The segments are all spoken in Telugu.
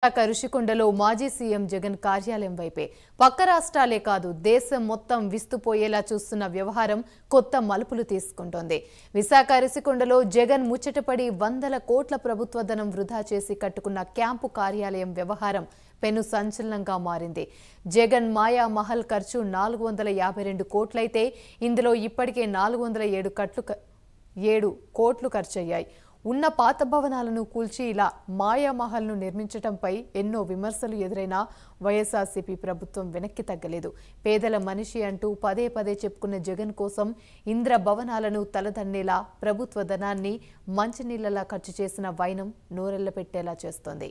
రుషికొండలో మాజీ సీఎం జగన్ కార్యాలయం వైపే పక్క రాష్ట్రాలే కాదు దేశం మొత్తం విస్తుపోయేలా చూస్తున్న వ్యవహారం కొత్త మలుపులు తీసుకుంటోంది. విశాఖ రుషికొండలో జగన్ ముచ్చటపడి వందల కోట్ల ప్రభుత్వ ధనం వృధా చేసి కట్టుకున్న క్యాంపు కార్యాలయం వ్యవహారం పెను సంచలనంగా మారింది. జగన్ మాయా మహల్ ఖర్చు 452 కోట్లయితే ఇందులో ఇప్పటికే 407 కోట్లు ఖర్చయ్యాయి. ఉన్న పాత భవనాలను కూల్చి ఇలా మాయామహల్ను నిర్మించడంపై ఎన్నో విమర్శలు ఎదురైనా వైఎస్ఆర్సీపీ ప్రభుత్వం వెనక్కి తగ్గలేదు. పేదల మనిషి అంటూ పదే పదే చెప్పుకున్న జగన్ కోసం ఇంద్ర భవనాలను తలదన్నేలా ప్రభుత్వ ధనాన్ని మంచినీళ్లలా ఖర్చు చేసిన వైనం నోరెళ్లపెట్టేలా చేస్తోంది.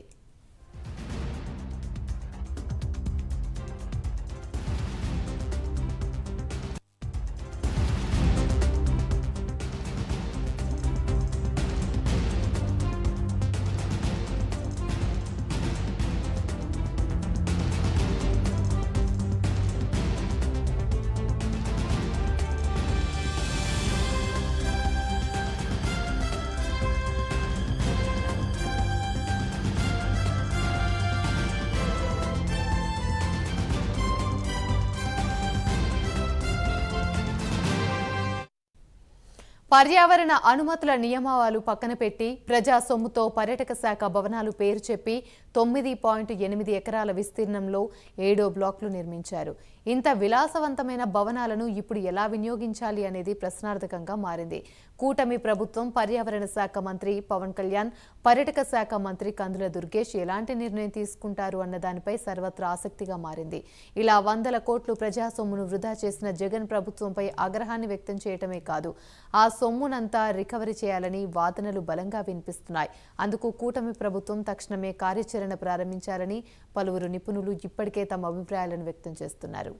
పర్యావరణ అనుమతుల నియమాలు పక్కన పెట్టి ప్రజా సొమ్ముతో పర్యాటక శాఖ భవనాలు పేరు చెప్పి 9.8 ఎకరాల విస్తీర్ణంలో 7వ బ్లాక్లు నిర్మించారు. ఇంత విలాసవంతమైన భవనాలను ఇప్పుడు ఎలా వినియోగించాలి అనేది ప్రశ్నార్థకంగా మారింది. కూటమి ప్రభుత్వం పర్యావరణ శాఖ మంత్రి పవన్ కళ్యాణ్, పర్యాటక శాఖ మంత్రి కందుల దుర్గేష్ ఎలాంటి నిర్ణయం తీసుకుంటారు అన్న దానిపై సర్వత్రా ఆసక్తిగా మారింది. ఇలా వందల కోట్లు ప్రజా సొమ్మును వృధా చేసిన జగన్ ప్రభుత్వంపై ఆగ్రహాన్ని వ్యక్తం చేయటమే కాదు, ఆ సొమ్మునంతా రికవరీ చేయాలని వాదనలు బలంగా వినిపిస్తున్నాయి. అందుకు కూటమి ప్రభుత్వం తక్షణమే కార్యాచరణ ప్రారంభించాలని పలువురు నిపుణులు ఇప్పటికే తమ అభిప్రాయాలను వ్యక్తం చేస్తున్నారు.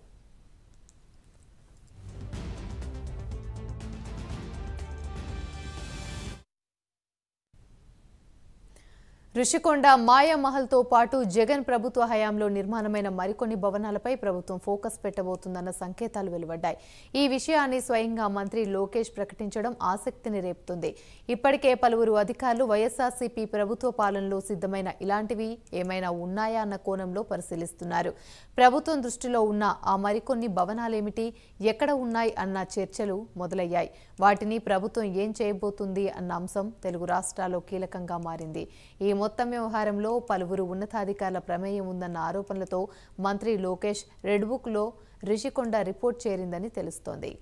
రుషికొండ మాయామహల్తో పాటు జగన్ ప్రభుత్వ హయాంలో నిర్మాణమైన మరికొన్ని భవనాలపై ప్రభుత్వం ఫోకస్ పెట్టబోతుందన్న సంకేతాలు వెలువడ్డాయి. ఈ విషయాన్ని స్వయంగా మంత్రి లోకేష్ ప్రకటించడం ఆసక్తిని రేపుతుంది. ఇప్పటికే పలువురు అధికారులు వైఎస్ఆర్సీపీ ప్రభుత్వ పాలనలో సిద్ధమైన ఇలాంటివి ఏమైనా ఉన్నాయా అన్న కోణంలో పరిశీలిస్తున్నారు. ప్రభుత్వం దృష్టిలో ఉన్న ఆ మరికొన్ని భవనాలేమిటి, ఎక్కడ ఉన్నాయి అన్న చర్చలు మొదలయ్యాయి. వాటిని ప్రభుత్వం ఏం చేయబోతుంది అన్న అంశం తెలుగు రాష్ట్రాల్లో కీలకంగా మారింది. ఈ మొత్తం వ్యవహారంలో పలువురు ఉన్నతాధికారుల ప్రమేయం ఉందన్న ఆరోపణలతో మంత్రి లోకేష్ రెడ్ బుక్లో రిషికొండ రిపోర్ట్ చేరిందని తెలుస్తోంది.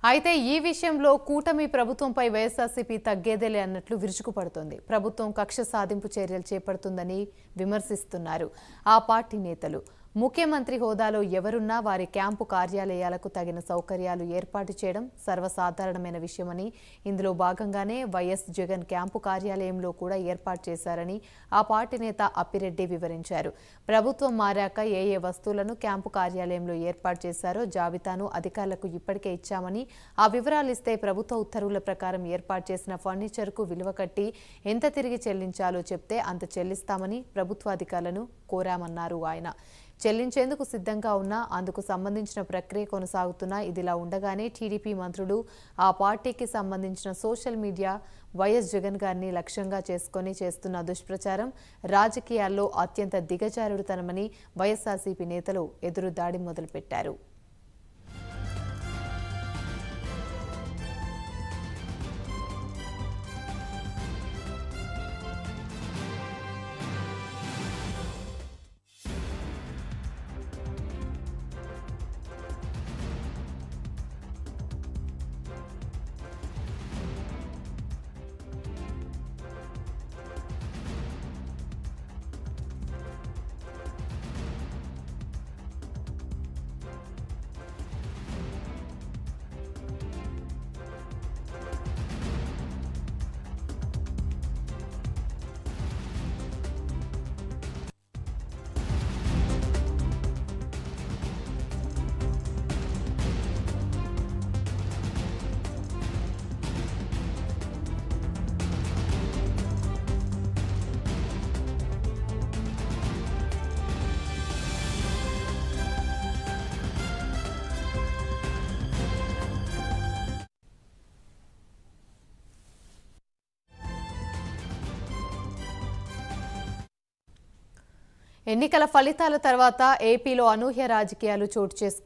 అయితే ఈ విషయంలో కూటమి ప్రభుత్వంపై వైఎస్ఆర్సీపీ తగ్గేదేలే అన్నట్లు విరుచుకుపడుతోంది. ప్రభుత్వం కక్ష సాధింపు చర్యలు చేపడుతుందని విమర్శిస్తున్నారు ఆ పార్టీ నేతలు. ముఖ్యమంత్రి హోదాలో ఎవరున్నా వారి క్యాంపు కార్యాలయాలకు తగిన సౌకర్యాలు ఏర్పాటు చేయడం సర్వసాధారణమైన విషయమని, ఇందులో భాగంగానే వైఎస్ జగన్ క్యాంపు కార్యాలయంలో కూడా ఏర్పాటు చేశారని ఆ పార్టీ నేత అప్పిరెడ్డి వివరించారు. ప్రభుత్వం మారాక ఏ వస్తువులను క్యాంపు కార్యాలయంలో ఏర్పాటు చేశారో జాబితాను అధికారులకు ఇప్పటికే ఇచ్చామని, ఆ వివరాలు ఇస్తే ప్రభుత్వ ఉత్తర్వుల ప్రకారం ఏర్పాటు చేసిన ఫర్నిచర్కు విలువ కట్టి ఎంత తిరిగి చెల్లించాలో చెప్తే అంత చెల్లిస్తామని ప్రభుత్వ అధికారులను కోరామన్నారు ఆయన. చెల్లించేందుకు సిద్ధంగా ఉన్నా అందుకు సంబంధించిన ప్రక్రియ కొనసాగుతున్నా. ఇదిలా ఉండగానే టీడీపీ మంత్రులు, ఆ పార్టీకి సంబంధించిన సోషల్ మీడియా వైఎస్ జగన్ గారిని లక్ష్యంగా చేసుకుని చేస్తున్న దుష్ప్రచారం రాజకీయాల్లో అత్యంత దిగజారుడుతనమని వైఎస్ఆర్సీపీ నేతలు ఎదురు దాడి మొదలుపెట్టారు. ఎన్నికల ఫలితాల తర్వాత ఏపీలో అనూహ్య రాజకీయాలు చోటు చేసుకున్నాయి.